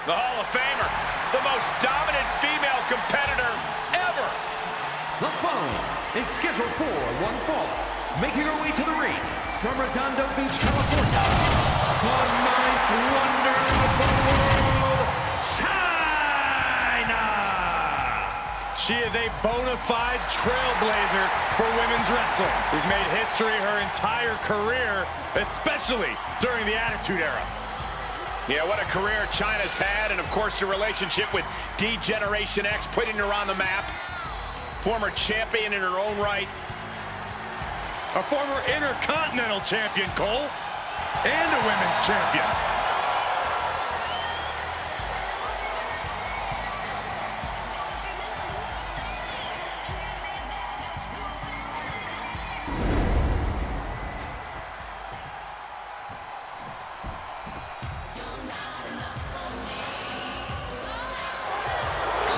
The Hall of Famer, the most dominant female competitor ever. The following is scheduled for one fall. Making her way to the ring from Redondo Beach, California, the ninth wonder of the world, Chyna! She is a bona fide trailblazer for women's wrestling, who's made history her entire career, especially during the Attitude Era. Yeah, what a career Chyna's had, and of course her relationship with D-Generation X, putting her on the map. Former champion in her own right. A former Intercontinental Champion, Cole, and a Women's Champion.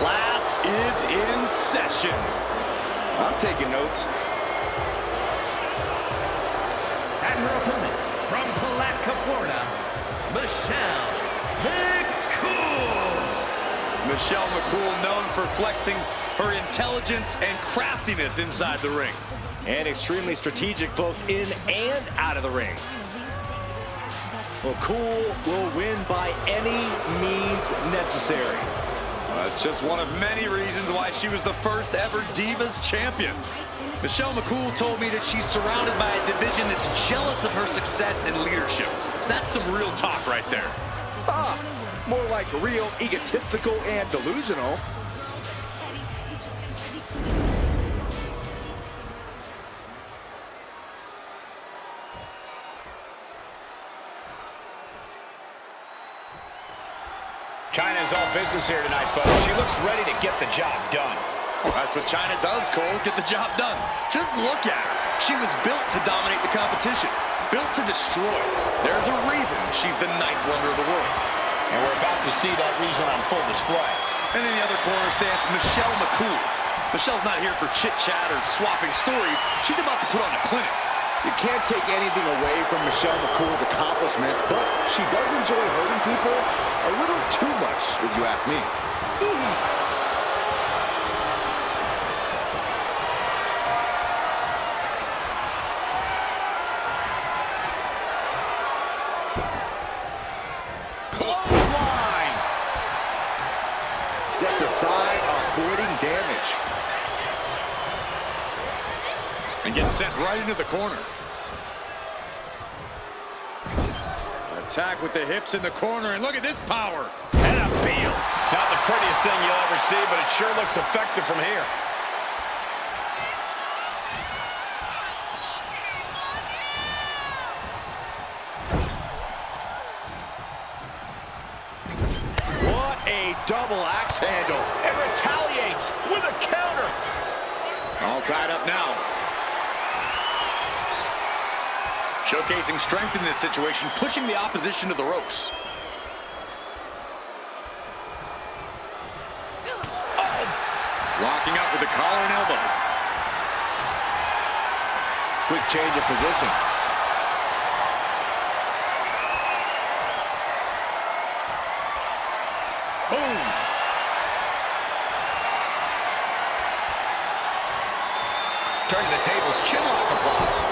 Class is in session. I'm taking notes. And her opponent from Palatka, Florida, Michelle McCool, known for flexing her intelligence and craftiness inside the ring. And extremely strategic both in and out of the ring. McCool will win by any means necessary. That's just one of many reasons why she was the first ever Divas Champion. Michelle McCool told me that she's surrounded by a division that's jealous of her success and leadership. That's some real talk right there. More like real egotistical and delusional. Chyna's all business here tonight, folks. She looks ready to get the job done. Well, that's what Chyna does, Cole. Get the job done. Just look at her. She was built to dominate the competition. Built to destroy. There's a reason she's the ninth wonder of the world. And we're about to see that reason on full display. And in the other corner stands Michelle McCool. Michelle's not here for chit-chat or swapping stories. She's about to put on a clinic. You can't take anything away from Michelle McCool's accomplishments, but she does enjoy hurting people a little too much, if you ask me. Clothesline! Step aside, avoiding damage. And gets sent right into the corner. Attack with the hips in the corner, and look at this power. And a bam. Not the prettiest thing you'll ever see, but it sure looks effective from here. What a double axe handle. And retaliates with a counter. All tied up now. Showcasing strength in this situation, pushing the opposition to the ropes. Locking up with the collar and elbow. Quick change of position. Boom! Turning the tables, chinlock applied.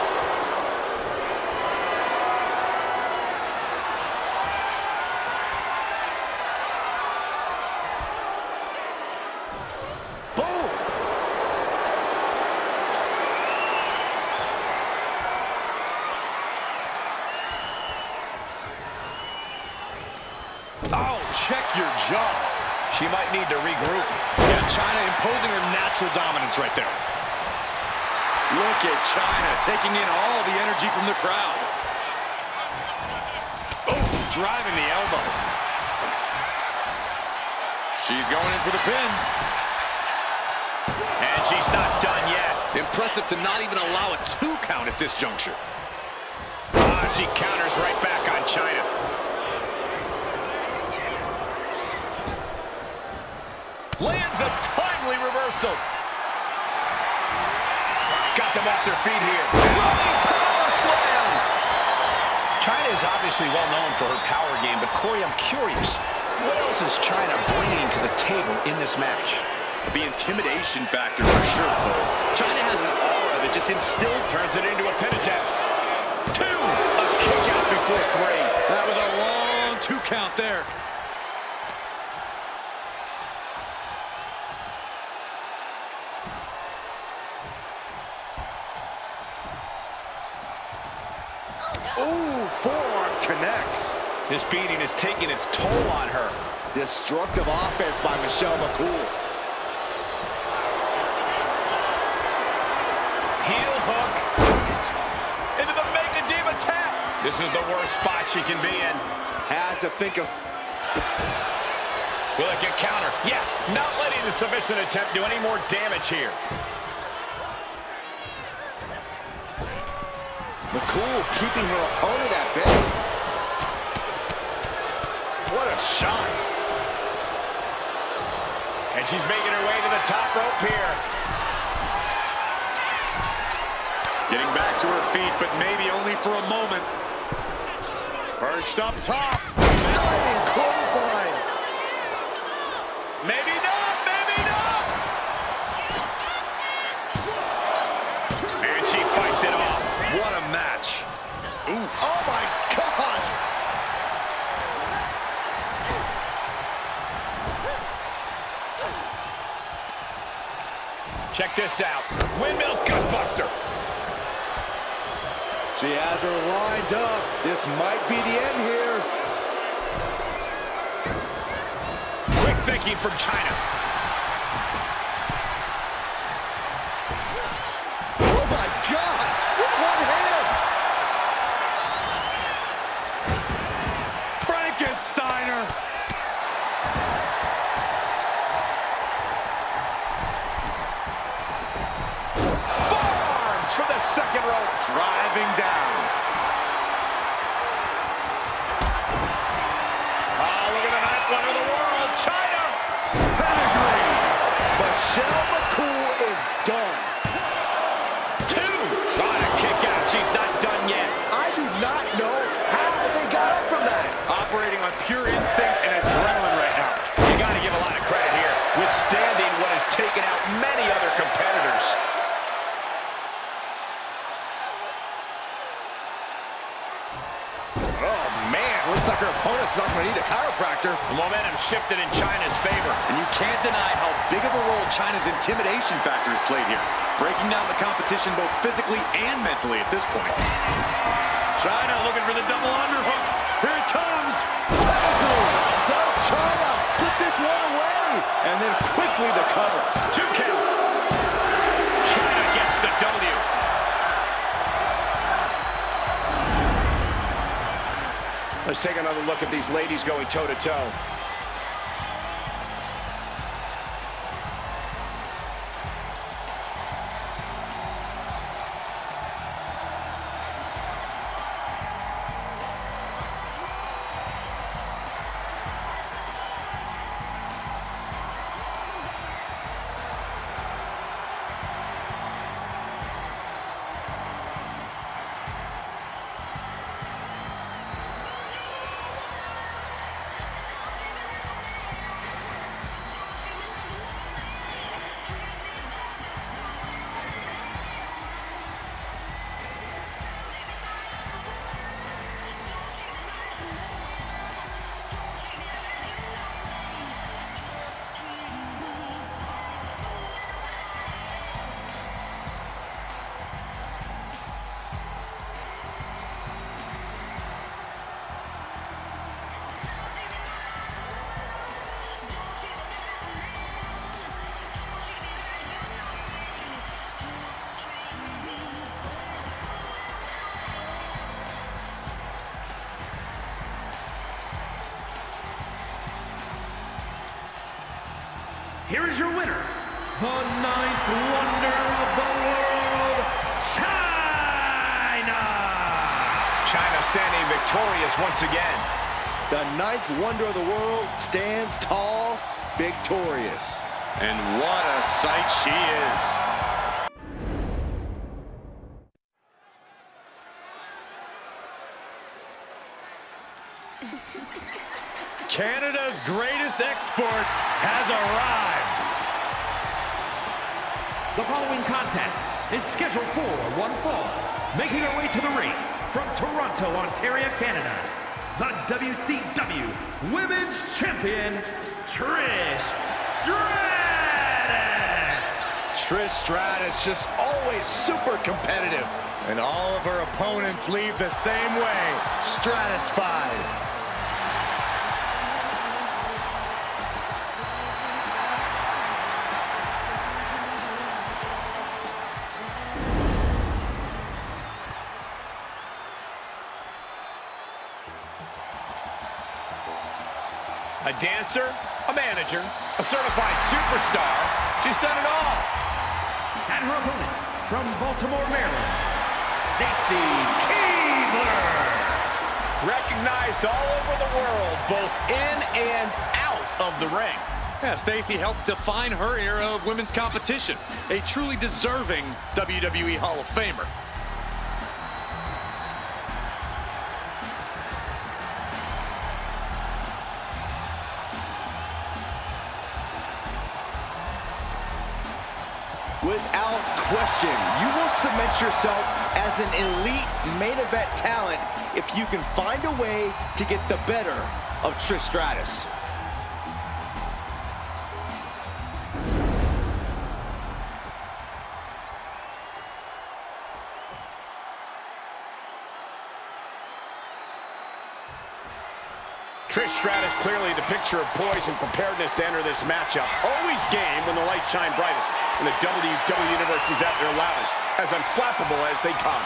Oh, check your jaw. She might need to regroup. Yeah, Chyna imposing her natural dominance right there. Look at Chyna taking in all the energy from the crowd. Oh, driving the elbow. She's going in for the pins. And she's not done yet. Impressive to not even allow a 2 count at this juncture. She counters right back on Chyna. Lands a timely reversal. Got them off their feet here. Running power slam. Chyna is obviously well known for her power game, but Corey, I'm curious. What else is Chyna bringing to the table in this match? The intimidation factor for sure, Cole. Chyna has an aura that just instills. Turns it into a pin attempt. 2. A kick out before 3. That was a long 2 count there. Ooh, forearm connects. This beating is taking its toll on her. Destructive offense by McCool. Heel hook. Into the Mega Diva tap. This is the worst spot she can be in. Has to think of... Will it get counter? Yes. Not letting the submission attempt do any more damage here. McCool keeping her opponent at bay. What a shot. And she's making her way to the top rope here. Getting back to her feet, but maybe only for a moment. Perched up top. Diving clothesline. Maybe not, maybe not. And she fights it off. What a match. Ooh. Oh my God. Check this out. Windmill gutbuster. She has her lined up. This might be the end here. Quick thinking from Chyna. Oh my gosh, with one hand. Frankensteiner. Forearms for the second rope. Driving down. Oh, look at the ninth wonder of the world. Chyna. Pedigree. McCool is done. 2. Got a kick out. She's not done yet. I do not know how they got up from that. Operating on pure instinct and adrenaline right now. You got to give a lot of credit here. Withstanding what has taken out many other competitors. Oh man, looks like her opponent's not going to need a chiropractor. The momentum shifted in Chyna's favor. And you can't deny how big of a role Chyna's intimidation factor has played here, breaking down the competition both physically and mentally at this point. Chyna looking for the double underhook. Here it comes. Does Chyna put this one away? And then quickly the cover. 2 count. Chyna gets the W. Let's take another look at these ladies going toe-to-toe. Here is your winner, the ninth wonder of the world, Chyna! Chyna standing victorious once again. The ninth wonder of the world stands tall, victorious. And what a sight she is. Canada's greatest export has arrived. The following contest is scheduled for one fall. Making her way to the ring from Toronto, Ontario, Canada, the WCW Women's Champion, Trish Stratus. Trish Stratus just always super competitive. And all of her opponents leave the same way, stratified. A dancer, a manager, a certified superstar. She's done it all. And her opponent from Baltimore, Maryland, Stacy Keibler. Recognized all over the world, both in and out of the ring. Yeah, Stacy helped define her era of women's competition. A truly deserving WWE Hall of Famer. Without question, you will cement yourself as an elite main event talent if you can find a way to get the better of Trish Stratus. Trish Stratus clearly the picture of poise and preparedness to enter this matchup. Always game when the lights shine brightest, and the WWE Universe is at their loudest, as unflappable as they come.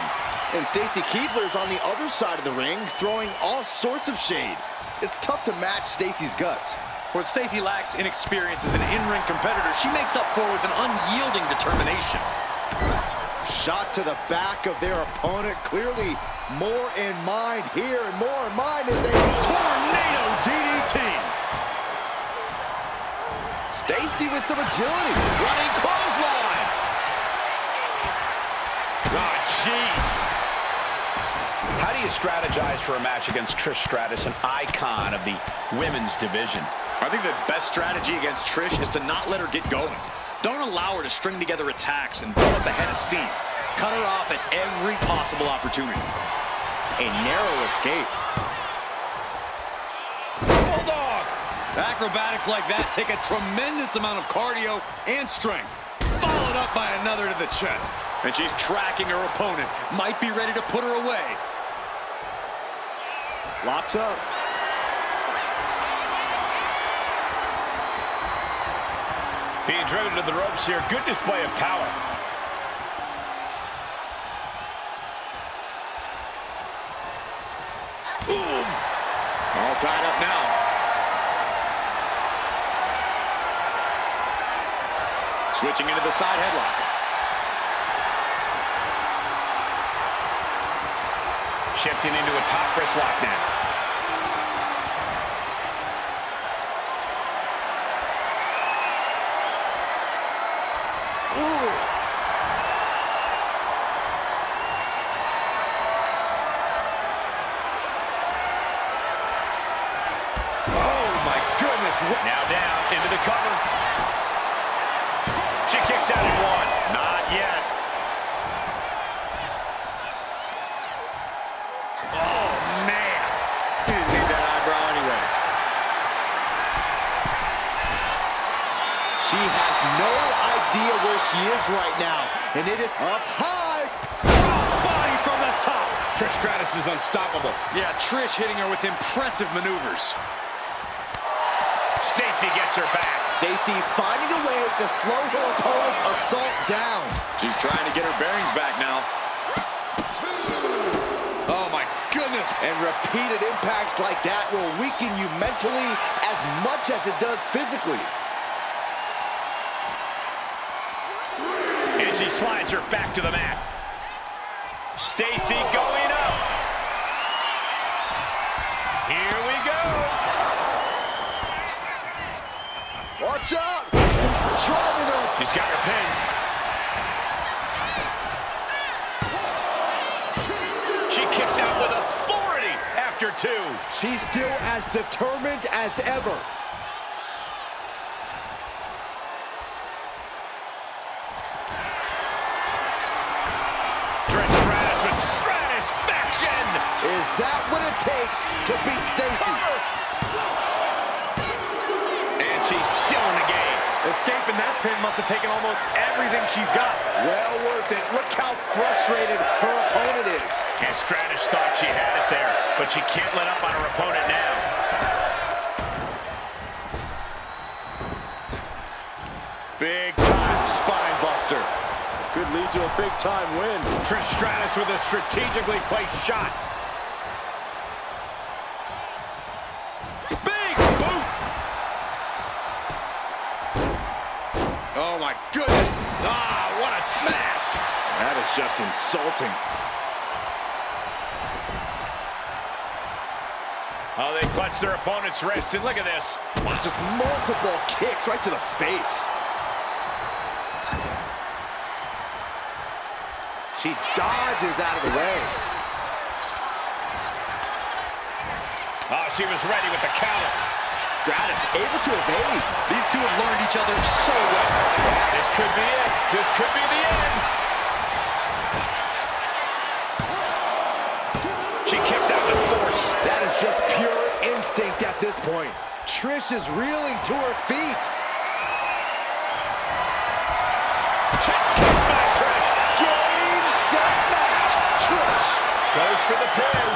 And Stacy Keibler's on the other side of the ring, throwing all sorts of shade. It's tough to match Stacy's guts. What Stacy lacks in experience as an in-ring competitor, she makes up for with an unyielding determination. Shot to the back of their opponent. Clearly more in mind here, and more in mind is a Tornado DDT. Stacy with some agility. Running clothesline. Oh, jeez. How do you strategize for a match against Trish Stratus, an icon of the women's division? I think the best strategy against Trish is to not let her get going. Don't allow her to string together attacks and build up a head of steam. Cut her off at every possible opportunity. A narrow escape. Bulldog! Acrobatics like that take a tremendous amount of cardio and strength. Followed up by another to the chest. And she's tracking her opponent. Might be ready to put her away. Locks up. Being driven to the ropes here. Good display of power. Boom! All tied up now. Switching into the side headlock. Shifting into a top wrist lock now. Now down into the cover. She kicks out at one. Not yet. Oh, man. He didn't need that eyebrow anyway. She has no idea where she is right now. And it is up high. Crossbody from the top. Trish Stratus is unstoppable. Yeah, Trish hitting her with impressive maneuvers. Stacy gets her back. Stacy finding a way to slow her opponent's assault down. She's trying to get her bearings back now. Oh, my goodness. And repeated impacts like that will weaken you mentally as much as it does physically. And she slides her back to the mat. Stacy going up. Here we go. Watch out! Driving her. She's got her pin. She kicks out with authority after two. She's still as determined as ever. Trish Stratus with Stratusfaction. Is that what it takes to beat Stacy? And she's still in the game. Escaping that pin must have taken almost everything she's got. Well worth it. Look how frustrated her opponent is. And Stratus thought she had it there, but she can't let up on her opponent now. Big time spine buster. Could lead to a big time win. Trish Stratus with a strategically placed shot. Big boot. Oh my goodness. Ah, what a smash. That is just insulting. Oh, they clutch their opponent's wrist, and look at this. Wow. Just multiple kicks right to the face. She dodges out of the way. Oh, she was ready with the counter. Stratus able to evade. These two have learned each other so well. This could be it. This could be the end. She kicks out with force. That is just pure instinct at this point. Trish is reeling to her feet. Check kick by Trish. Game, set, match. Trish Goes for the pin.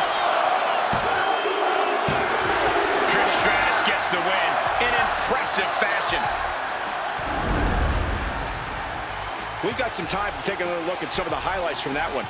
Trish Stratus gets the win in impressive fashion. We've got some time to take another look at some of the highlights from that one.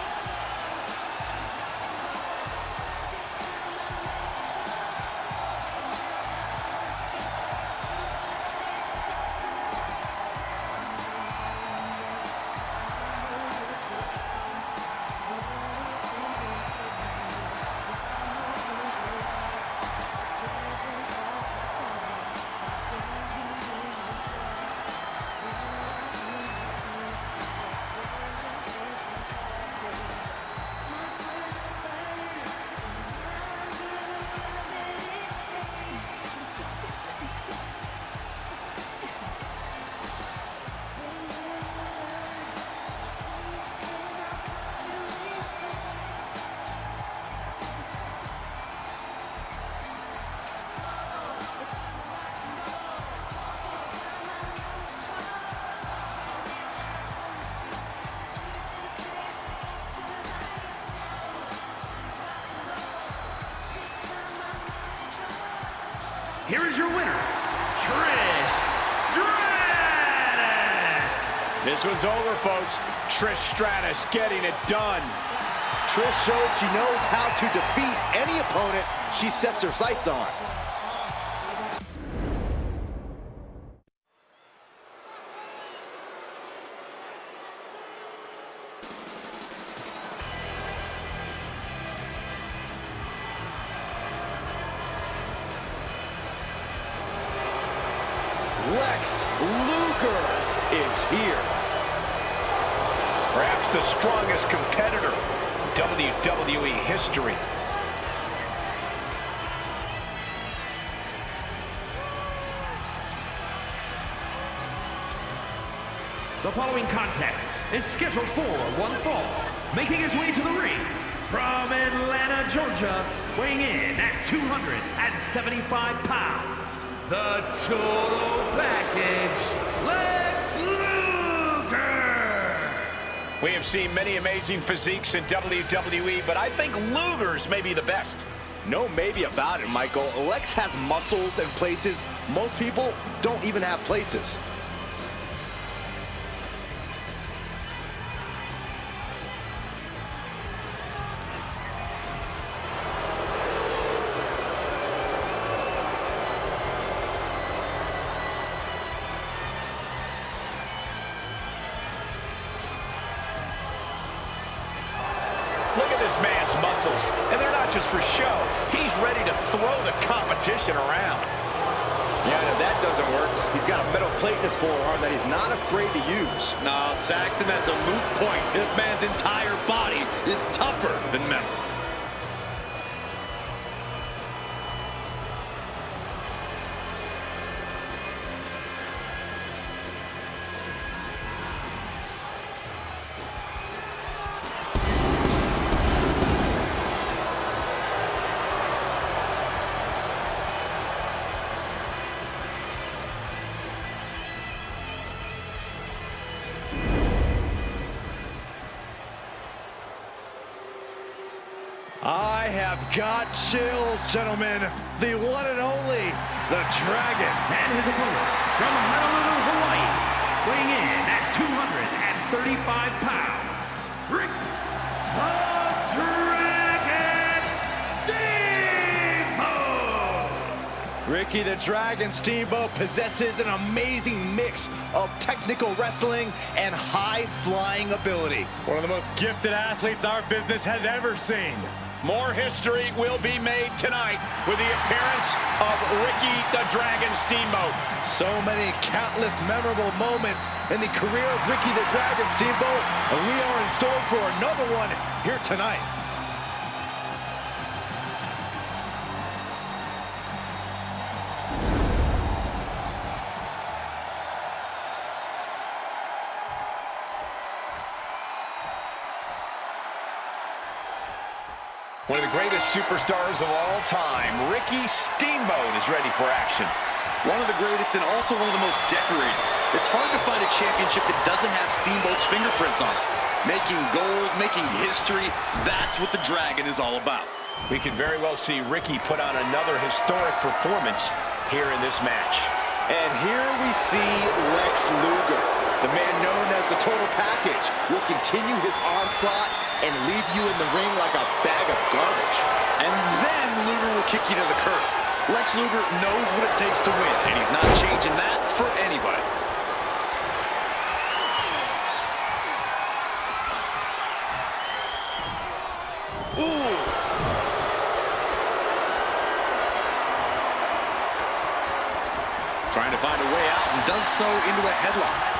Here is your winner, Trish Stratus. This one's over, folks. Trish Stratus getting it done. Trish shows she knows how to defeat any opponent she sets her sights on. Luger is here. Perhaps the strongest competitor in WWE history. The following contest is scheduled for one fall. Making his way to the ring from Atlanta, Georgia, weighing in at 275 pounds. The total package, Lex Luger! We have seen many amazing physiques in WWE, but I think Luger's may be the best. No maybe about it, Michael. Lex has muscles and places most people don't even have places. Look at this man's muscles, and they're not just for show. He's ready to throw the competition around. Yeah, and if that doesn't work, he's got a metal plate in his forearm that he's not afraid to use. No, Saxton, that's a moot point. This man's entire body is tougher than metal. I have got chills, gentlemen. The one and only, the Dragon. And his opponent from Honolulu, Hawaii, weighing in at 235 pounds, Rick the Dragon Steamboat! Ricky the Dragon Steamboat possesses an amazing mix of technical wrestling and high-flying ability. One of the most gifted athletes our business has ever seen. More history will be made tonight with the appearance of Ricky the Dragon Steamboat. So many countless memorable moments in the career of Ricky the Dragon Steamboat, and we are in store for another one here tonight. One of the greatest superstars of all time, Ricky Steamboat, is ready for action. One of the greatest and also one of the most decorated. It's hard to find a championship that doesn't have Steamboat's fingerprints on it. Making gold, making history, that's what the Dragon is all about. We could very well see Ricky put on another historic performance here in this match. And here we see Lex Luger, the man known as the Total Package, will continue his onslaught and leave you in the ring like a bag of garbage. And then Luger will kick you to the curb. Lex Luger knows what it takes to win, and he's not changing that for anybody. Ooh! Trying to find a way out and does so into a headlock.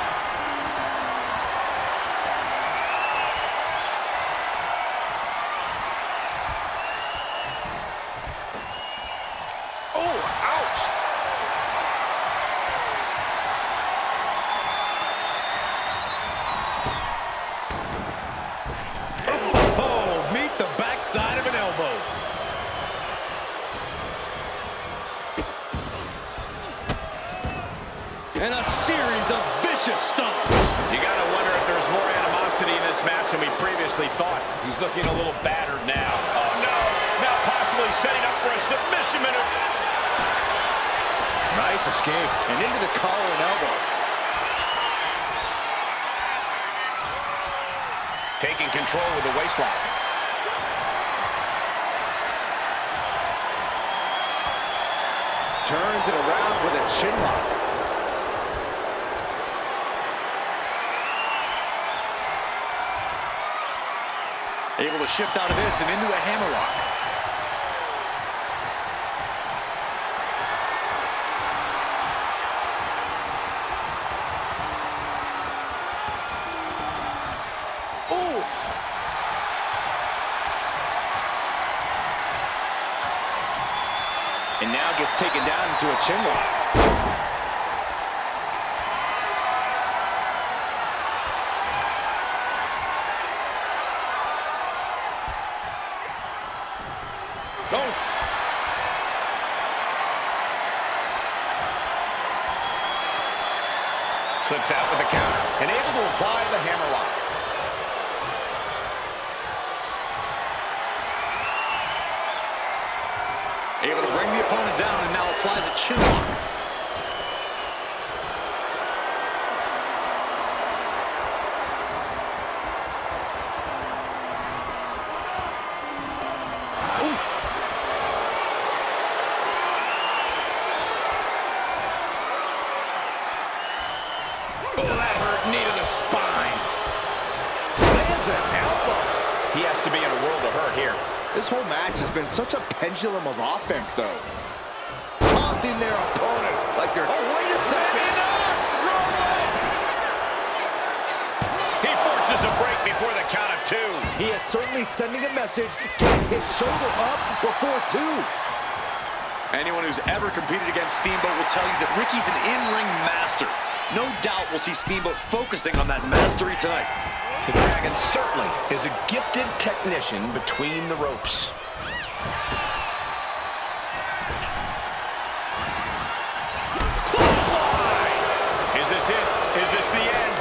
Side of an elbow. And a series of vicious stomps. You gotta wonder if there's more animosity in this match than we previously thought. He's looking a little battered now. Oh no, now possibly setting up for a submission maneuver. Nice escape, and into the collar and elbow. Taking control with the waistlock. Turns it around with a chin lock. Able to shift out of this and into a hammerlock. Oof! And now gets taken down into a chin lock. Oh! Slips out with a counter and able to apply the hammerlock. Able to bring the opponent down and now applies a chin lock. Oof! Oh, that hurt. Knee to the spine. Lands an elbow. He has to be in a world of hurt here. This whole match has been such a pendulum of offense, though. Tossing their opponent like they're... Oh, wait a second! He forces a break before the count of two. He is certainly sending a message, getting his shoulder up before two. Anyone who's ever competed against Steamboat will tell you that Ricky's an in-ring master. No doubt we'll see Steamboat focusing on that mastery tonight. The Dragon certainly is a gifted technician between the ropes. Clothesline! Is this it? Is this the end?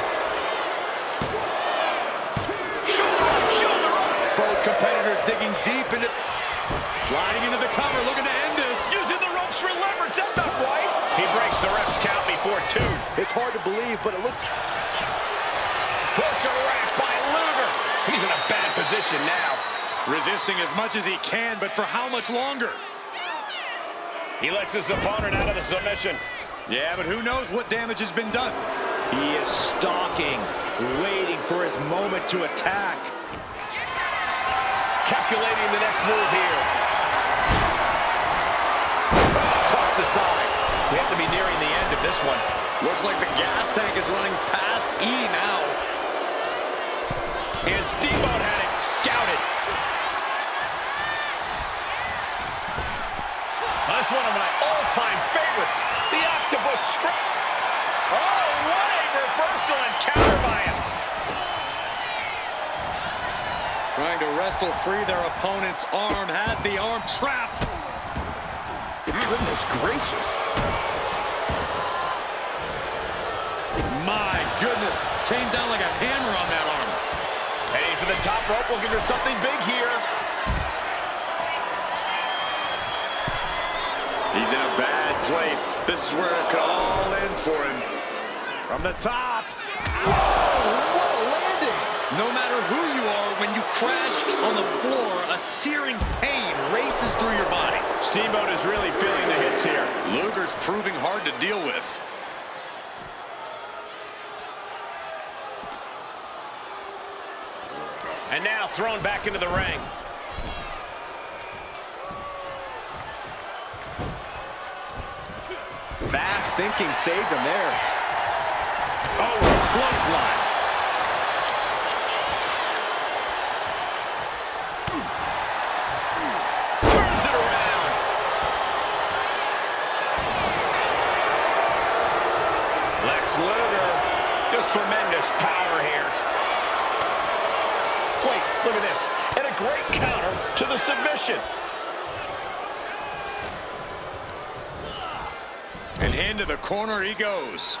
Shoulder up, shoulder up! Both competitors digging deep into... Sliding into the cover, looking to end this. Using the ropes for leverage. That's not right. He breaks the ref's count before 2. It's hard to believe, but it looked... Torture rack by Luger. He's in a bad position now. Resisting as much as he can, but for how much longer? He lets his opponent out of the submission. Yeah, but who knows what damage has been done. He is stalking, waiting for his moment to attack. Calculating the next move here. Tossed aside. We have to be nearing the end of this one. Looks like the gas tank is running past E now. And Steamboat had it scouted. That's one of my all-time favorites. The octopus strike. Oh, what a reversal and counter by him. Trying to wrestle free their opponent's arm. Has the arm trapped. Goodness gracious. My goodness. Came down like a hammer on that arm. Heading for the top rope, looking for something big here. He's in a bad place. This is where it could all end for him. From the top. Oh, what a landing. No matter who you are, when you crash on the floor, a searing pain races through your body. Steamboat is really feeling the hits here. Luger's proving hard to deal with. And now thrown back into the ring. Fast thinking saved him there. Oh, clothesline. Turns it around. Lex Luger, just tremendous power here. Wait, look at this. And a great counter to the submission. And into the corner he goes.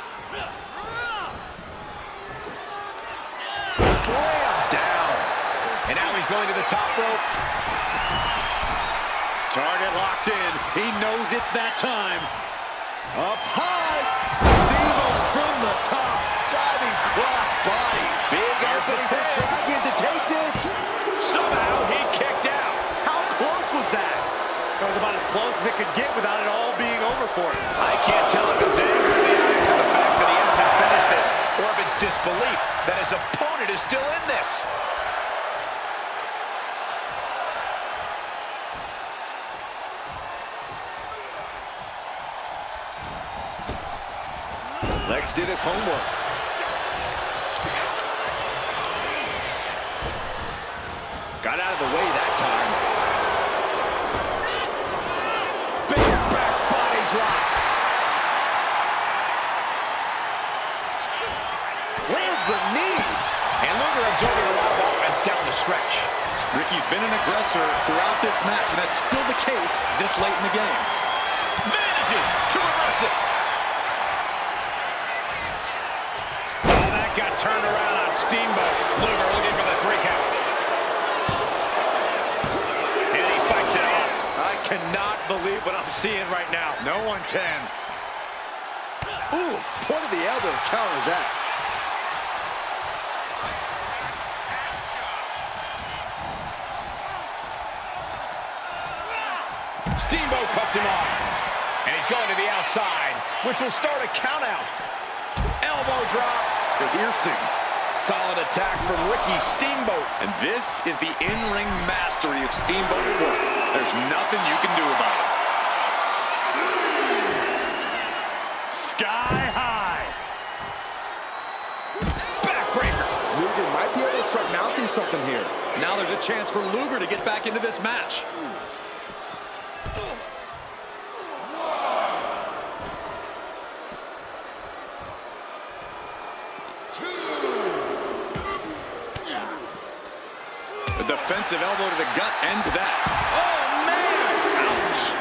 Slam down. And now he's going to the top rope. Target locked in. He knows it's that time. Up high. Steamboat from the top. Diving cross body. Big opening for Dragon to take this. Somehow he kicked out. How close was that? That was about as close as it could get without it all being over for him. I can't tell if it's anger in the eyes of the fact that he hasn't finished this, or if it's disbelief that his opponent is still in this. Lex did his homework. Got out of the way that time. Big back body drop. Lands a knee. And Luger absorbing a lot of offense down the stretch. Ricky's been an aggressor throughout this match, and that's still the case this late in the game. Manages to reverse it. Oh, that got turned around on Steamboat. Luger looking for the 3 count. And he fights it off. I cannot believe what I'm seeing right now. No one can. Ooh, point of the elbow counters that. Steamboat cuts him off. And he's going to the outside, which will start a count out. Elbow drop. Piercing. Solid attack from Ricky Steamboat. And this is the in-ring mastery of Steamboat at work. There's nothing you can do about it. Sky high. Backbreaker. Luger might be able to start mounting something here. Now there's a chance for Luger to get back into this match. The defensive elbow to the gut ends that. Oh, man! Ouch!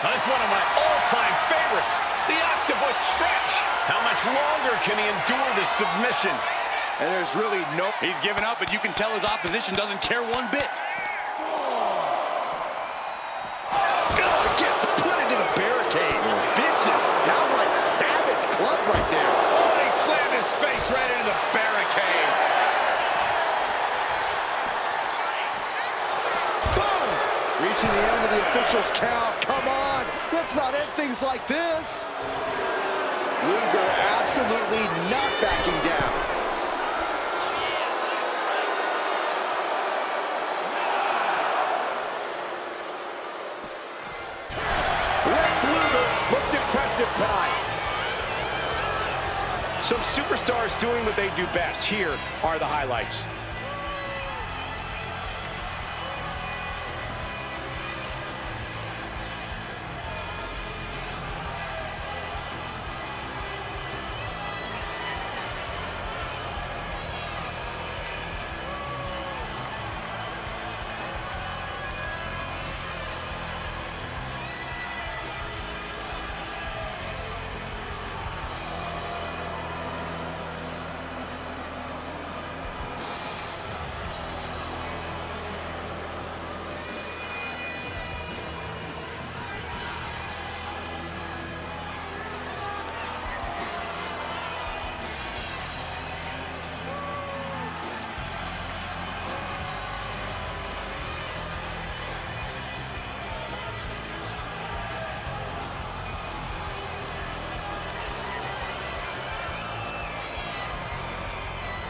That's one of my all-time favorites, the octopus stretch. How much longer can he endure this submission? And there's really no... He's given up, but you can tell his opposition doesn't care one bit. Gets put into the barricade. Vicious, downright savage club right there. Oh, he slammed his face right into the barricade. Boom! Reaching the end of the official's count. Come on, let's not end things like this. Luger absolutely not backing down. Luger looked impressive tonight. Some superstars doing what they do best. Here are the highlights.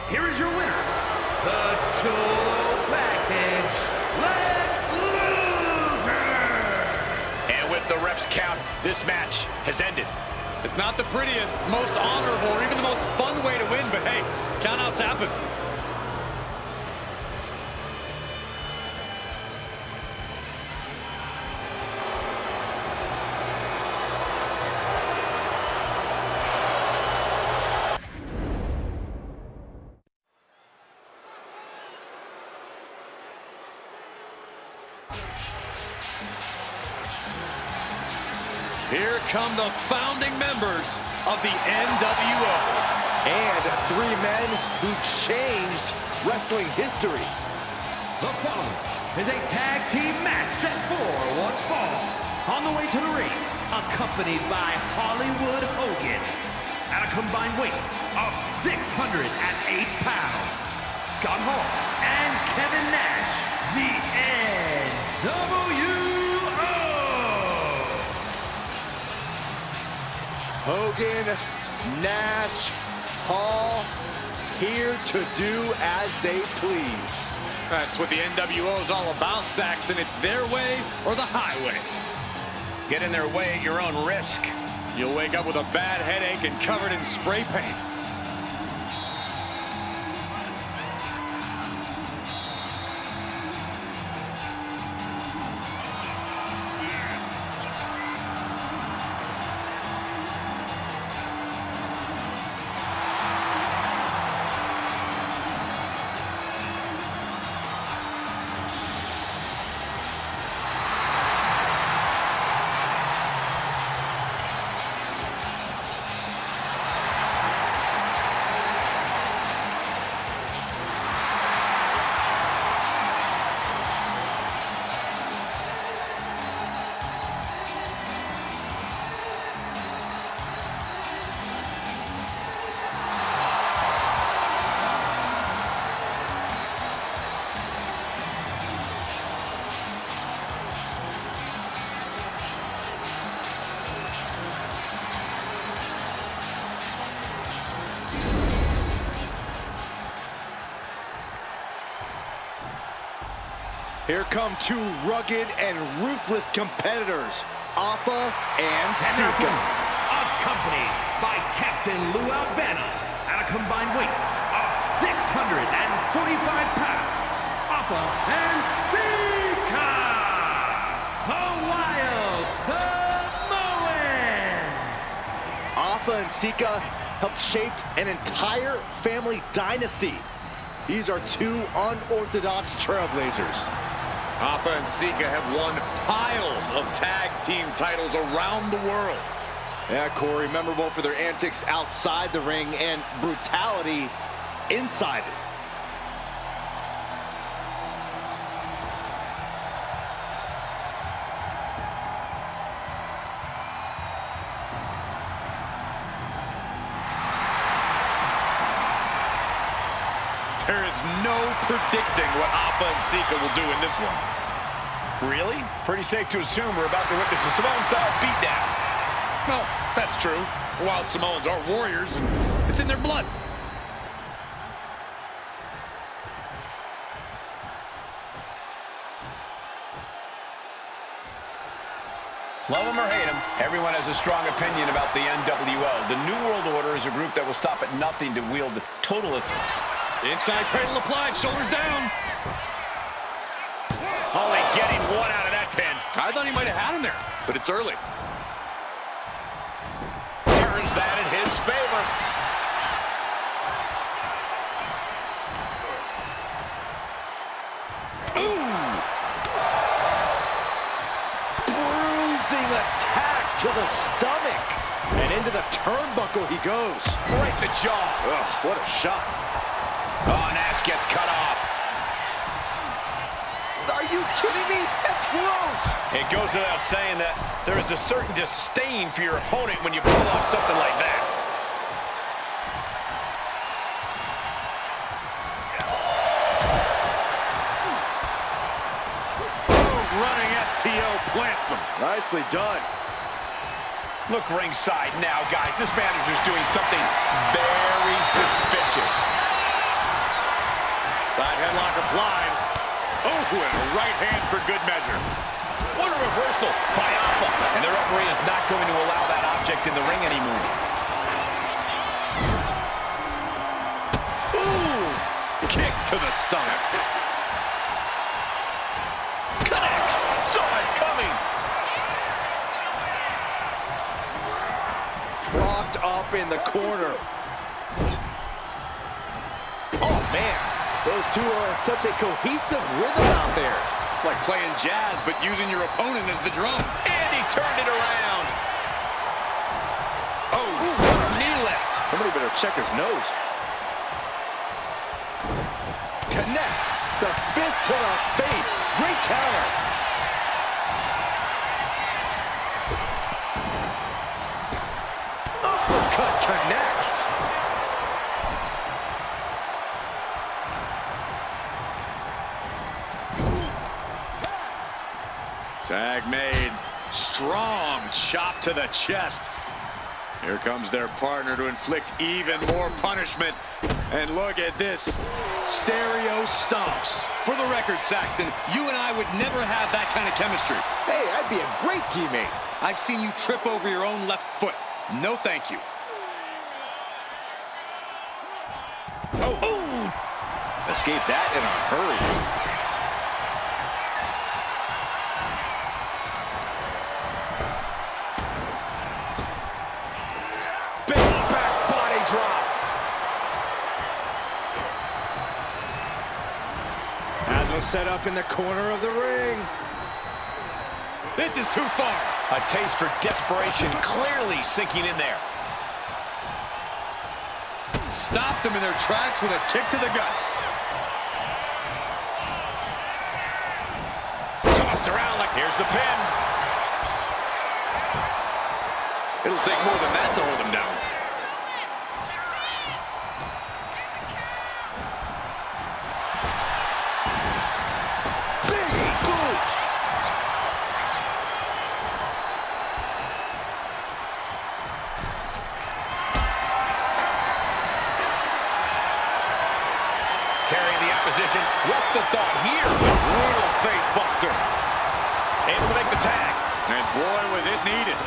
Here is your winner, the Total Package, Lex Luger! And with the ref's count, this match has ended. It's not the prettiest, most honorable, or even the most fun way to win, but hey, countouts happen. Here come the founding members of the NWO. And three men who changed wrestling history. The following is a tag team match set for one fall. On the way to the ring, accompanied by Hollywood Hogan. At a combined weight of 608 pounds, Scott Hall and Kevin Nash, the NWO. Hogan, Nash, Hall, here to do as they please. That's what the NWO is all about, Saxton. It's their way or the highway. Get in their way at your own risk. You'll wake up with a bad headache and covered in spray paint. Here come two rugged and ruthless competitors, Alpha and Sika. Accompanied by Captain Lou Albano at a combined weight of 645 pounds, Alpha and Sika, the Wild Samoans. Alpha and Sika helped shape an entire family dynasty. These are two unorthodox trailblazers. Alpha and Sika have won piles of tag team titles around the world. Yeah, Corey, memorable for their antics outside the ring and brutality inside it. There is no predicting what Appa and Sika will do in this one. Really? Pretty safe to assume we're about to witness a Samoan-style beatdown. Well, that's true. While Samoans are warriors, it's in their blood. Love him or hate him, everyone has a strong opinion about the NWO. The New World Order is a group that will stop at nothing to wield the total of... Inside cradle applied, shoulders down. Only getting one out of that pin. I thought he might have had him there, but it's early. Turns that in his favor. Bruising attack to the stomach. And into the turnbuckle he goes. Right in the jaw. Ugh, what a shot. Oh, Nash gets cut off. Are you kidding me? That's gross. It goes without saying that there is a certain disdain for your opponent when you pull off something like that. Running STO plants him. Nicely done. Look ringside now, guys. This manager's doing something very suspicious. Side headlock applied. Oh, and a right hand for good measure. What a reversal by Alpha. And the referee is not going to allow that object in the ring anymore. Ooh! Kick to the stomach. Connects. Saw it coming. Propped up in the corner. Oh, man. Those two are in such a cohesive rhythm out there. It's like playing jazz, but using your opponent as the drum. And he turned it around. Oh, what a knee lift. Somebody better check his nose. Connects the fist to the face. Great counter. Uppercut connects. Tag made. Strong chop to the chest. Here comes their partner to inflict even more punishment. And look at this. Stereo stomps. For the record, Saxton, you and I would never have that kind of chemistry. Hey, I'd be a great teammate. I've seen you trip over your own left foot. No thank you. Oh! Escaped that in a hurry. Set up in the corner of the ring. This is too far. A taste for desperation clearly sinking in there. Stopped them in their tracks with a kick to the gut. Tossed around like here's the pin. It'll take more than that to hold him down. What's the thought here? Brutal face buster. Able to make the tag. And boy, was it needed.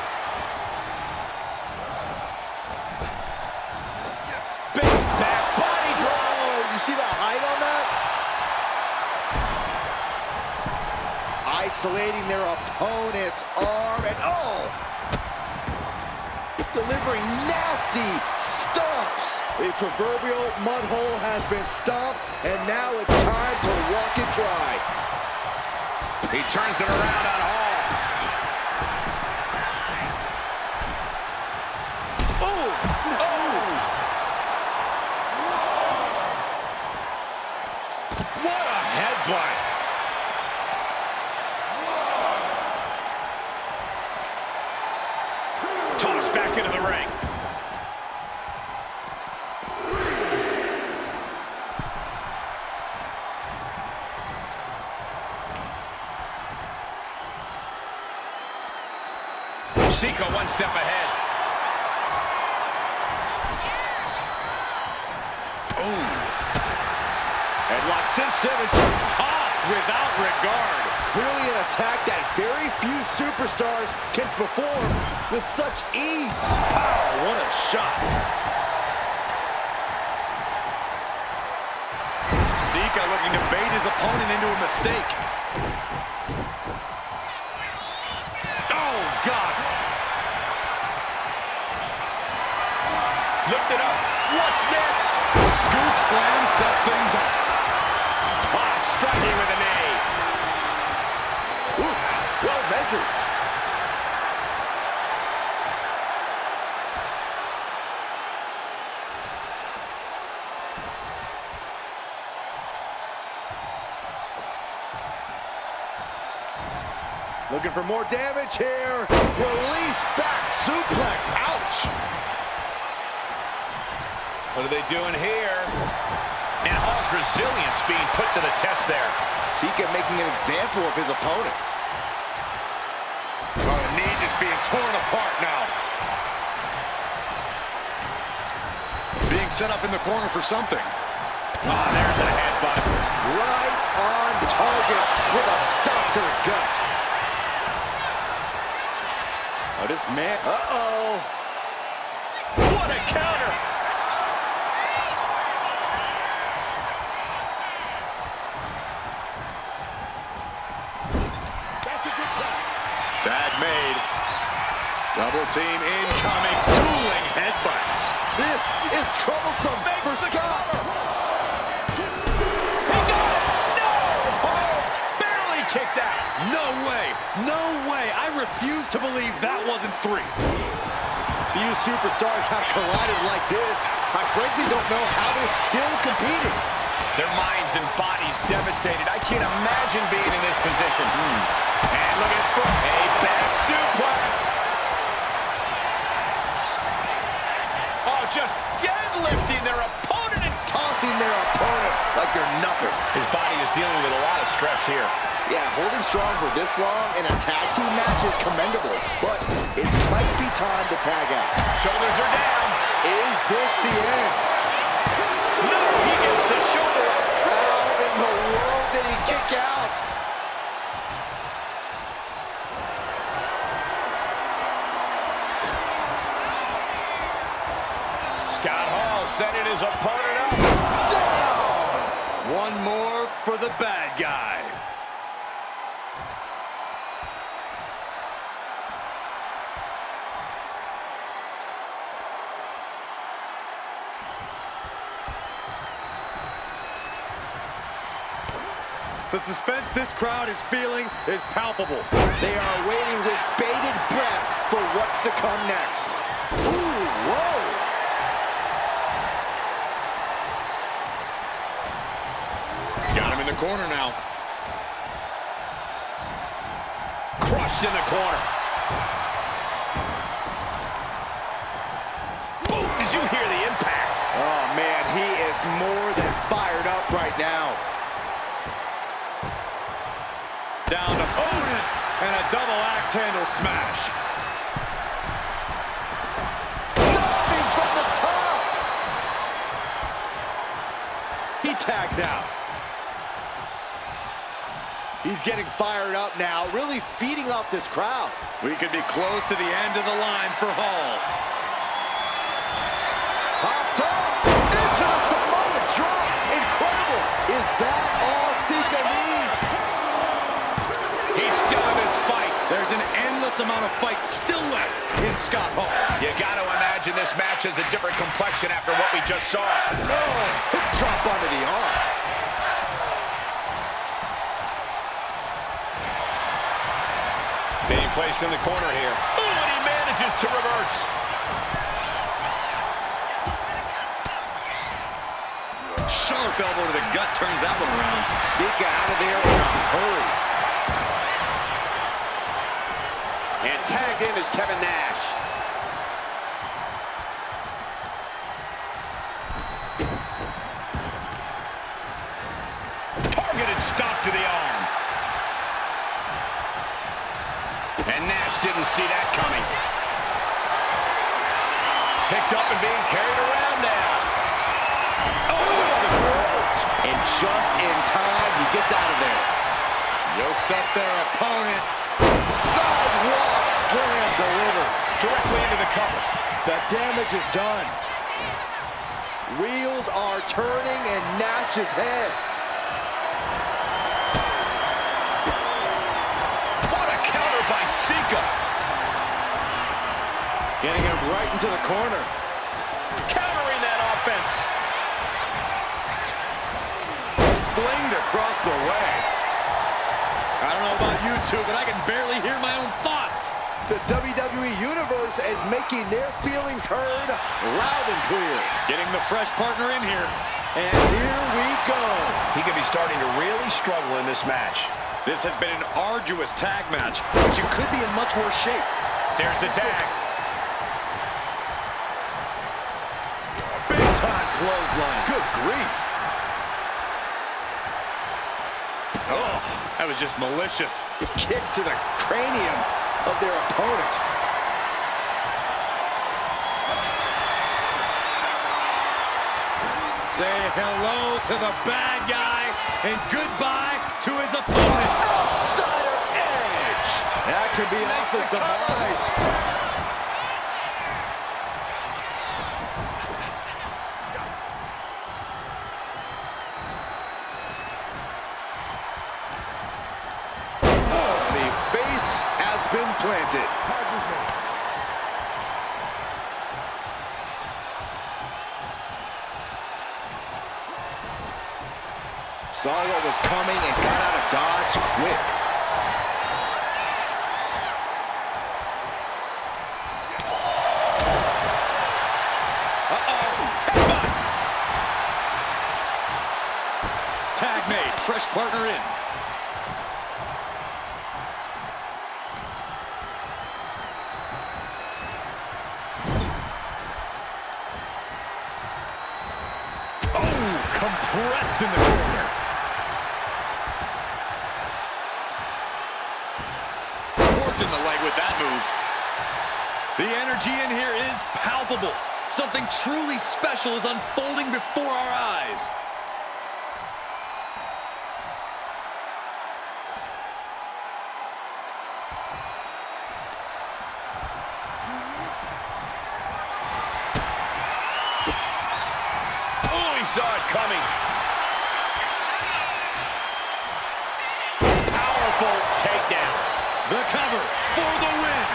Big back body drop. You see the height on that? Isolating their opponent's arm and delivering nasty stomps. The proverbial mud hole has been stomped, and now it's time to walk it dry. He turns it around on Hall. Sika one step ahead. Oh. Headlock cinched him and just tossed without regard. Clearly an attack that very few superstars can perform with such ease. Pow, what a shot. Sika looking to bait his opponent into a mistake. Oh, God. Lift it up. What's next? Scoop slam sets things up. Ah, striking with a knee. Ooh, well measured. Looking for more damage here. Release back suplex. Ouch. What are they doing here? And Hall's resilience being put to the test there. Sika making an example of his opponent. Oh, the knee just being torn apart now. Being set up in the corner for something. Ah, there's a headbutt. Right on target with a stop to the gut. Oh, this man. Uh-oh. What a counter. Tag made. Double team incoming. Dueling headbutts. This is troublesome for Scott. He got it. No. Oh, barely kicked out. No way. No way. I refuse to believe that wasn't 3. Few superstars have collided like this. I frankly don't know how they're still competing. Their minds and bodies devastated. I can't imagine being in this position. And look at for a back suplex. Oh, just deadlifting their opponent and Tossing their opponent like they're nothing. his body is dealing with a lot of stress here. Yeah, holding strong for this long in a tag team match is commendable, but it might be time to tag out. Shoulders are down. Is this the end? No, he gets the shoulder up. How in the world did he kick out? Scott Hall setting his opponent up. Down! One more for the bad guy. The suspense this crowd is feeling is palpable. They are waiting with bated breath for what's to come next. Ooh, whoa! Got him in the corner now. Crushed in the corner. Boom, did you hear the impact? Oh, man, he is more than fired up right now. Down to Otis and a double axe handle smash. Diving from the top! He tags out. He's getting fired up now, really feeding off this crowd. We could be close to the end of the line for Hall. Popped up into the Samoan drop. Incredible. Is that all Sika needs? He's still in this fight. There's an endless amount of fight still left in Scott Hall. You got to imagine this match has a different complexion after what we just saw. Oh, hip drop onto the arm. Being placed in the corner here. Ooh, and he manages to reverse. Sharp elbow to the gut turns that one around. Sika out of there in a hurry. And tagged in is Kevin Nash. Targeted stop to the arm. And Nash didn't see that coming. Picked up and being carried around now. Oh, to the throat. And just in time, he gets out of there. Yokes up their opponent. Sidewalk slam delivered. Directly into the cover. The damage is done. Wheels are turning in Nash's head. What a counter by Sika. Getting him right into the corner. Countering that offense. Flinged across the way. I don't know about you two, but I can barely hear my own thoughts. The WWE Universe is making their feelings heard loud and clear. Getting the fresh partner in here. And here we go. He could be starting to really struggle in this match. This has been an arduous tag match, but you could be in much worse shape. There's the tag. Big time clothesline. Good grief. Oh, that was just malicious. Kicks to the cranium of their opponent. Say hello to the bad guy and goodbye to his opponent. Outsider edge. That could be Austin's demise. The face has been planted. Saw what was coming and got out of dodge quick. Tag made, fresh partner in. Oh, compressed in the corner. Worked in the leg with that move. The energy in here is palpable. Something truly special is unfolding before our eyes. Oh, he saw it coming. Powerful takedown. The cover for the win.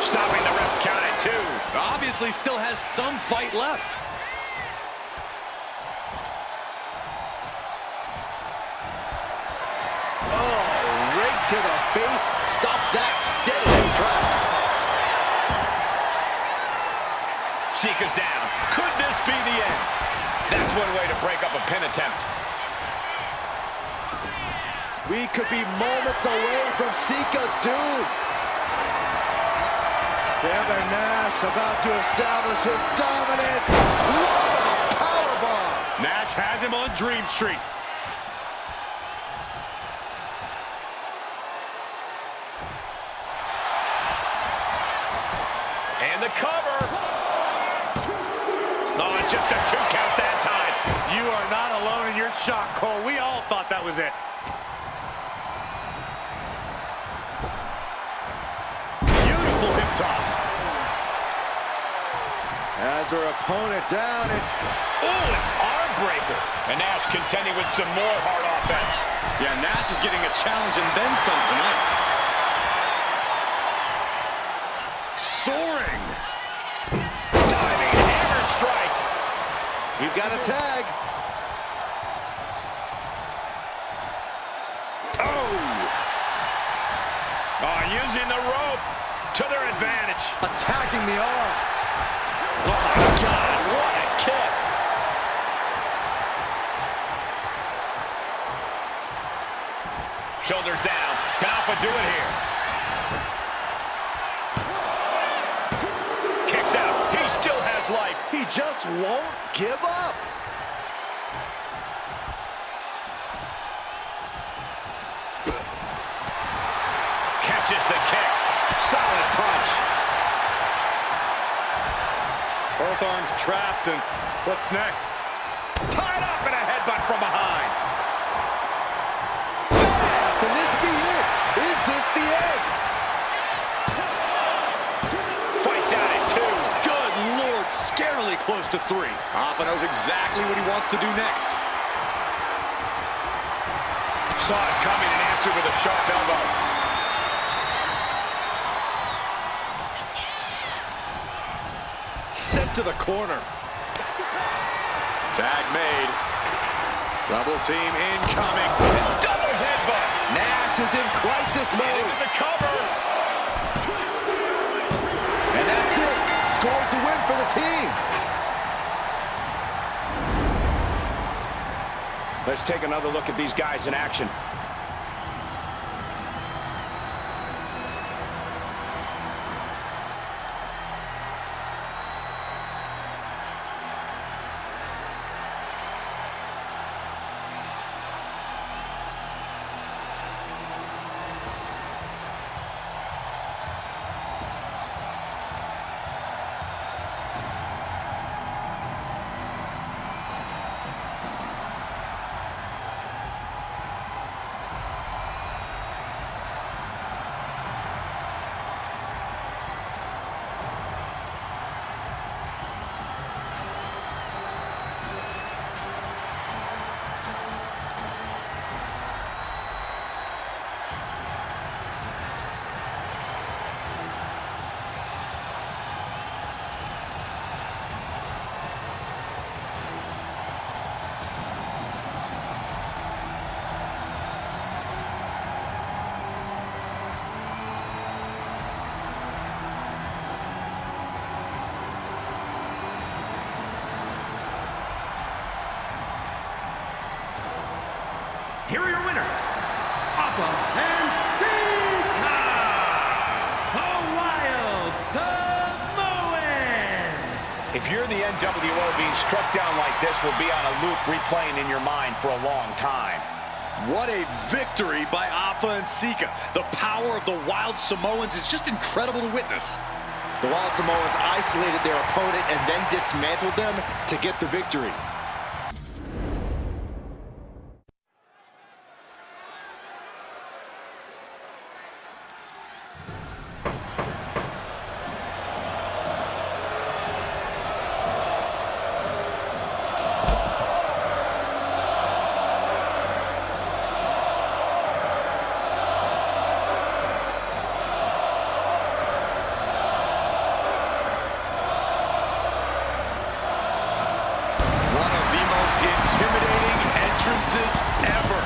Stopping the ref's count at 2. Obviously still has some fight left. Oh, right to the face. Stops that dead in his tracks. Sika's down. Could this be the end? That's one way to break up a pin attempt. We could be moments away from Sika's doom. Kevin Nash about to establish his dominance. What a powerbomb! Nash has him on Dream Street. And the cover. Oh, just a 2 count that time. You are not alone in your shock, Cole. We all thought that was it. Beautiful hip toss. Has her opponent down and... Oh, an arm breaker. And Nash contending with some more hard offense. Yeah, Nash is getting a challenge and then some tonight. Soaring. Diving hammer strike. We've got a tag. Using the rope to their advantage. Attacking the arm. Oh my God, what a kick. Shoulders down. Can Alpha do it here? Kicks out. He still has life. He just won't give up. dodges the kick. Solid punch. Both arms trapped, and what's next? Tied up in a headbutt from behind. Can this be it? Is this the end? Fights out at 2. Good Lord, scarily close to 3. Alpha knows exactly what he wants to do next. Saw it coming and answered with a sharp elbow. Sent to the corner. Tag made. Double team incoming. Double headbutt. Nash is in crisis mode. Into the cover. And that's it. Scores the win for the team. Let's take another look at these guys in action. Here are your winners, Alpha and Sika, the Wild Samoans. If you're the NWO, being struck down like this will be on a loop replaying in your mind for a long time. What a victory by Alpha and Sika. The power of the Wild Samoans is just incredible to witness. The Wild Samoans isolated their opponent and then dismantled them to get the victory. Ever.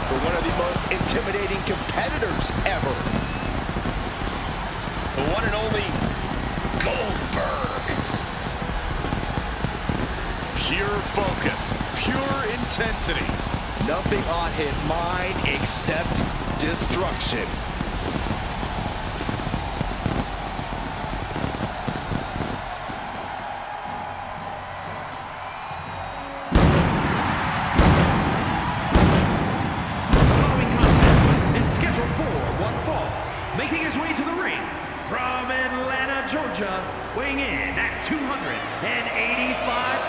For one of the most intimidating competitors ever. The one and only Goldberg. Pure focus, pure intensity. Nothing on his mind except destruction. Making his way to the ring from Atlanta, Georgia, weighing in at 285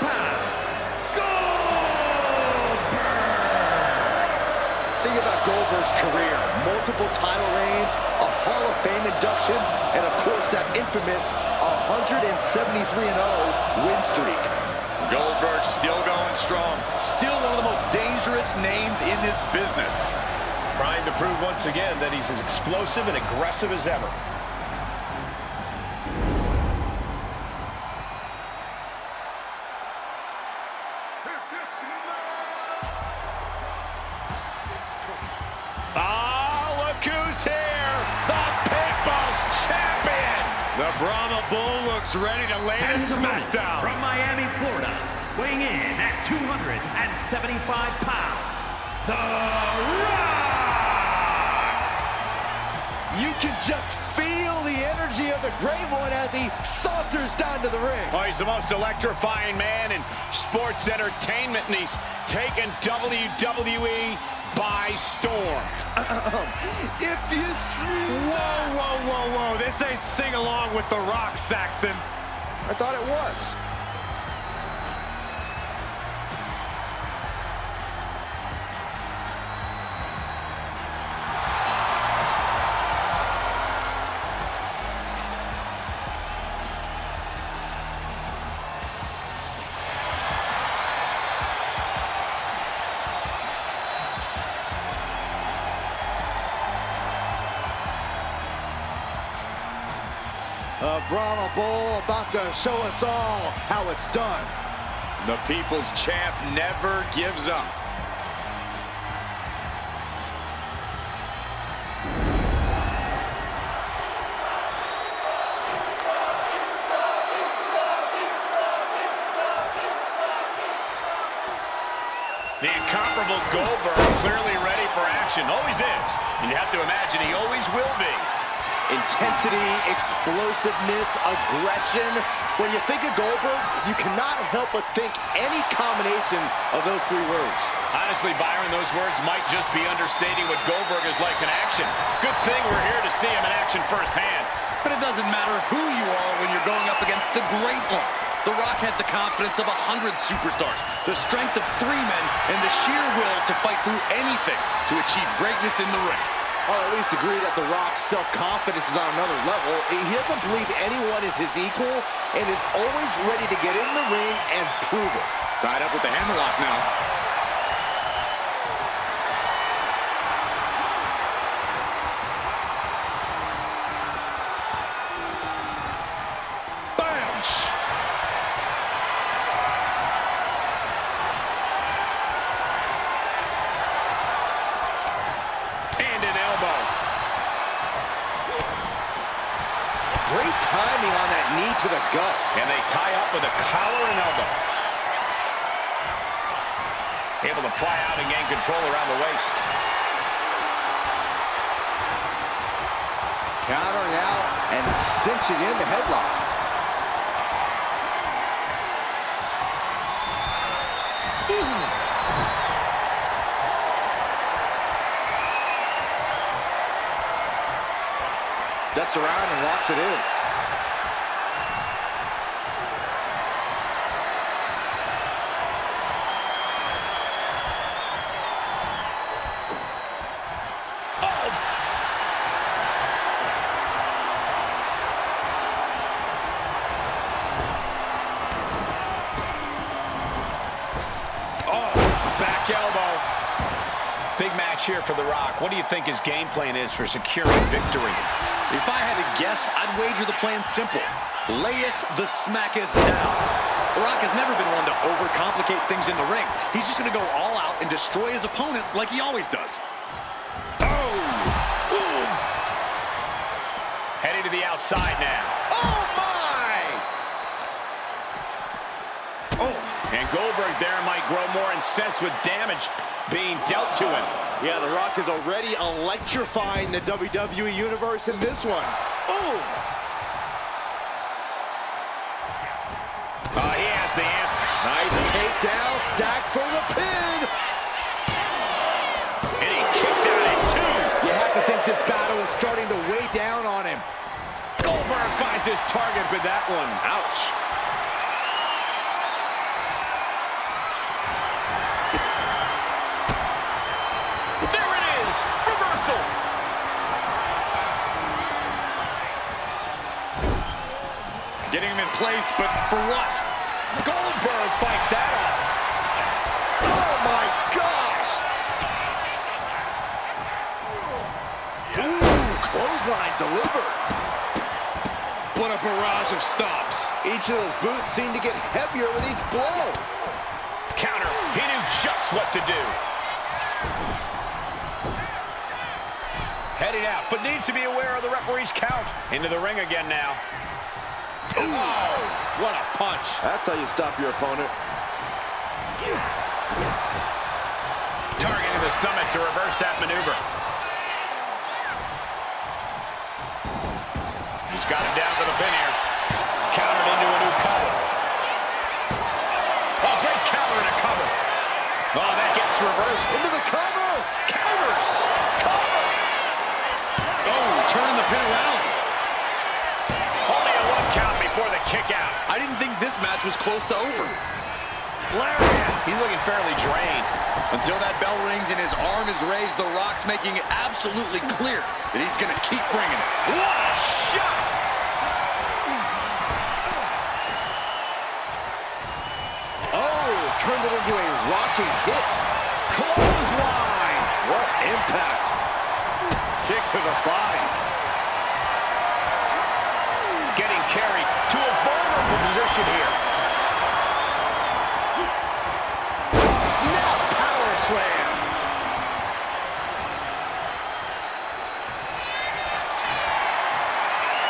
pounds, Goldberg! Think about Goldberg's career. Multiple title reigns, a Hall of Fame induction, and of course that infamous 173-0 win streak. Goldberg still going strong. Still one of the most dangerous names in this business. Trying to prove once again that he's as explosive and aggressive as ever. Ah, look who's here! The People's Champion! The Brahma Bull looks ready to lay the smackdown. From Miami, Florida, weighing in at 275 pounds, The Rock! You can just feel the energy of the Great One as he saunters down to the ring. Oh, he's the most electrifying man in sports entertainment, and he's taken WWE by storm. If you Whoa, whoa, whoa, whoa. This ain't sing along with The Rock, Saxton. I thought it was. A Brahma Bull about to show us all how it's done. The People's Champ never gives up. The incomparable Goldberg clearly ready for action. Always is. And you have to imagine he always will be. Intensity, explosiveness, aggression. When you think of Goldberg, you cannot help but think any combination of those three words. Honestly, Byron, those words might just be understating what Goldberg is like in action. Good thing we're here to see him in action firsthand. But it doesn't matter who you are when you're going up against the Great One. The Rock has the confidence of 100 superstars, the strength of 3 men, and the sheer will to fight through anything to achieve greatness in the ring. I'll at least agree that The Rock's self-confidence is on another level. He doesn't believe anyone is his equal and is always ready to get in the ring and prove it. Tied up with the hammerlock now. Great timing on that knee to the gut. And they tie up with a collar and elbow. Able to pry out and gain control around the waist. Countering out and cinching in the headlock. Steps around and walks it in. Back elbow. Big match here for The Rock. What do you think his game plan is for securing victory? If I had to guess, I'd wager the plan's simple. Layeth the smacketh down. The Rock has never been one to overcomplicate things in the ring. He's just going to go all out and destroy his opponent like he always does. Oh! Ooh. Heading to the outside now. Oh, my! Oh, and Goldberg there might grow more incensed with damage being dealt to him. Yeah, The Rock is already electrifying the WWE Universe in this one. Oh! He has the answer. Nice takedown, stack for the pin. And he kicks out at 2. You have to think this battle is starting to weigh down on him. Goldberg finds his target with that one. Ouch. There it is. Reversal. Getting him in place, but for what? Goldberg fights that off. Oh, my gosh. Ooh, clothesline delivered. What a barrage of stops. Each of those boots seem to get heavier with each blow. Counter. He knew just what to do. Heading out, but needs to be aware of the referee's count. Into the ring again now. Oh, what a punch. That's how you stop your opponent. Targeting the stomach to reverse that maneuver. He's got him down for the pin here. Countered into a new cover. Oh, great counter and a cover. Oh, that gets reverse into the cover. Counters. Cover. Oh, turning the pin around. Only a 1 count before the kick out. I didn't think this match was close to over. Lariat. He's looking fairly drained. Until that bell rings and his arm is raised, The Rock's making it absolutely clear that he's going to keep bringing it. What a shot! Oh, turned it into a rocking hit. Clothesline. What impact. Kick to the body. Getting carried to a vulnerable position here. Snap power slam.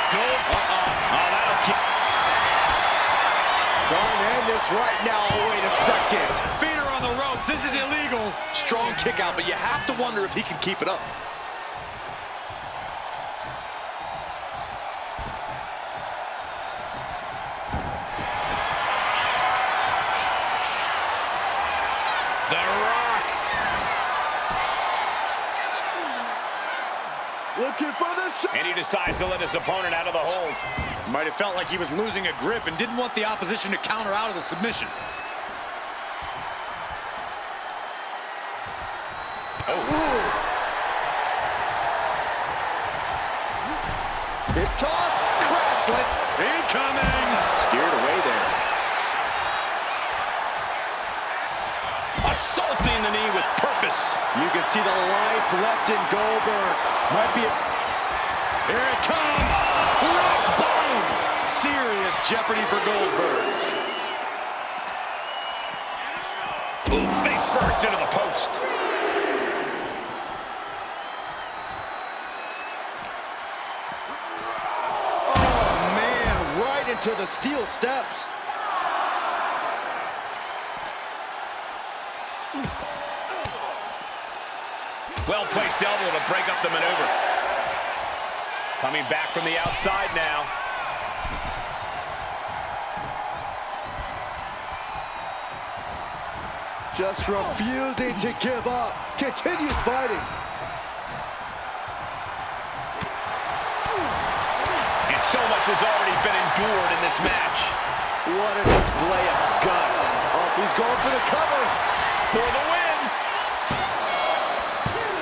Good. Oh, that'll keep. Trying to end this right now. Oh, wait a second. Feet are on the ropes. This is illegal. Strong kick out, but you have to wonder if he can keep it up. The Rock. Looking for the shot. And he decides to let his opponent out of the hold. Might have felt like he was losing a grip and didn't want the opposition to counter out of the submission. Hip toss. Crashlet. Incoming. Steered away there. Assaulting the knee with purpose. You can see the life left in Goldberg. Might be a... Here it comes. Rock bottom. Serious jeopardy for Goldberg. Ooh, face first into the post. Oh, man. Right into the steel steps. Well-placed elbow to break up the maneuver. Coming back from the outside now. Just refusing to give up. Continues fighting. And so much has already been endured in this match. What a display of guts. Oh, he's going for the cover. For the win.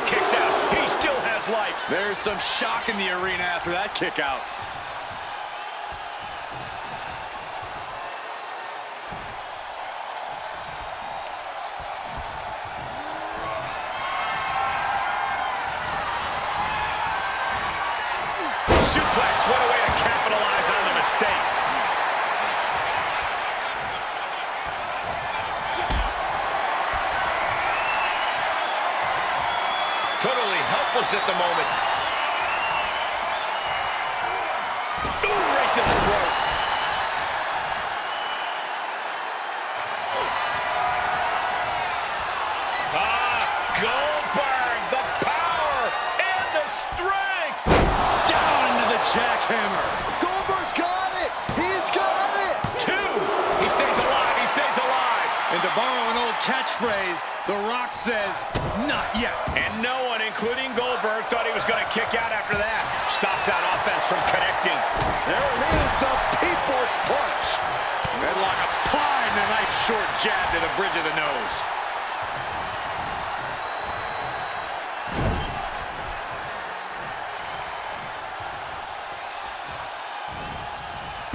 Kicks out. He still has life. There's some shock in the arena after that kick out. Suplex, what a way to capitalize on the mistake. Totally helpless at the moment. Ooh, right to the throat. Goldberg, the power and the strength. Down into the jackhammer. Goldberg's got it. He's got it. 2. He stays alive. He stays alive. And to borrow an old catchphrase, The Rock says, not yet. And no one, including Goldberg, thought he was going to kick out after that. Stops that offense from connecting. There it is, the people's punch. Headlock applied and a nice short jab to the bridge of the nose.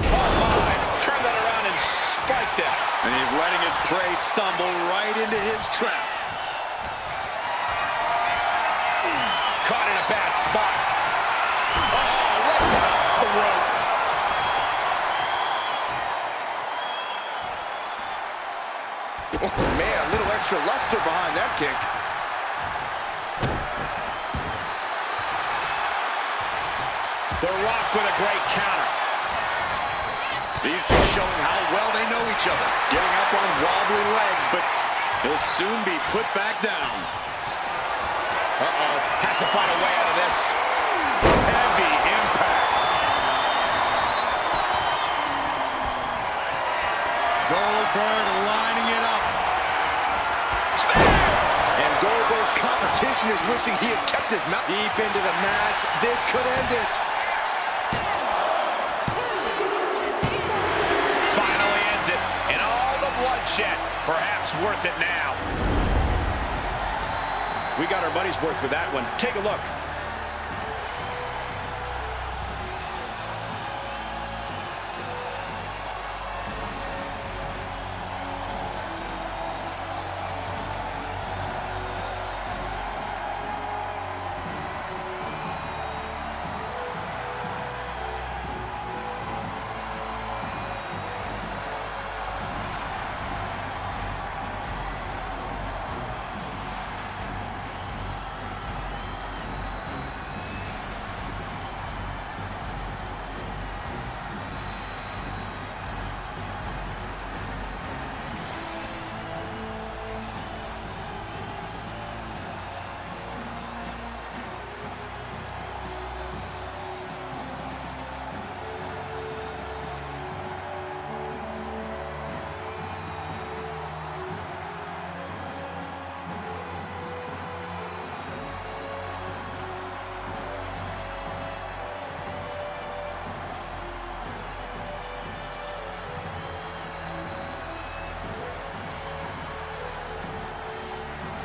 Oh my, turn that around and spiked it. And he's letting his prey stumble right into his trap. Caught in a bad spot. Oh, right to the throat. Oh, man, a little extra luster behind that kick. The Rock with a great counter. These two showing how well they know each other. Getting up on wobbly legs, but he'll soon be put back down. Uh-oh, has to find a way out of this. Heavy impact. Goldberg lining it up. Spear! competition is wishing he had kept his mouth. Deep into the match. This could end it. Finally ends it. And all the bloodshed. Perhaps worth it now. We got our money's worth with that one. Take a look.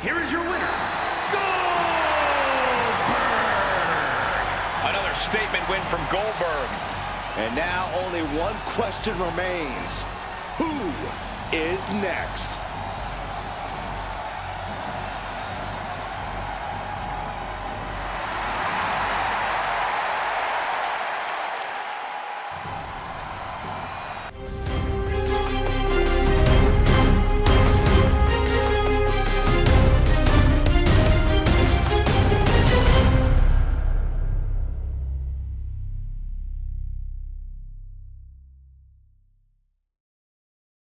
Here is your winner, Goldberg! Another statement win from Goldberg. And now only one question remains. Who is next?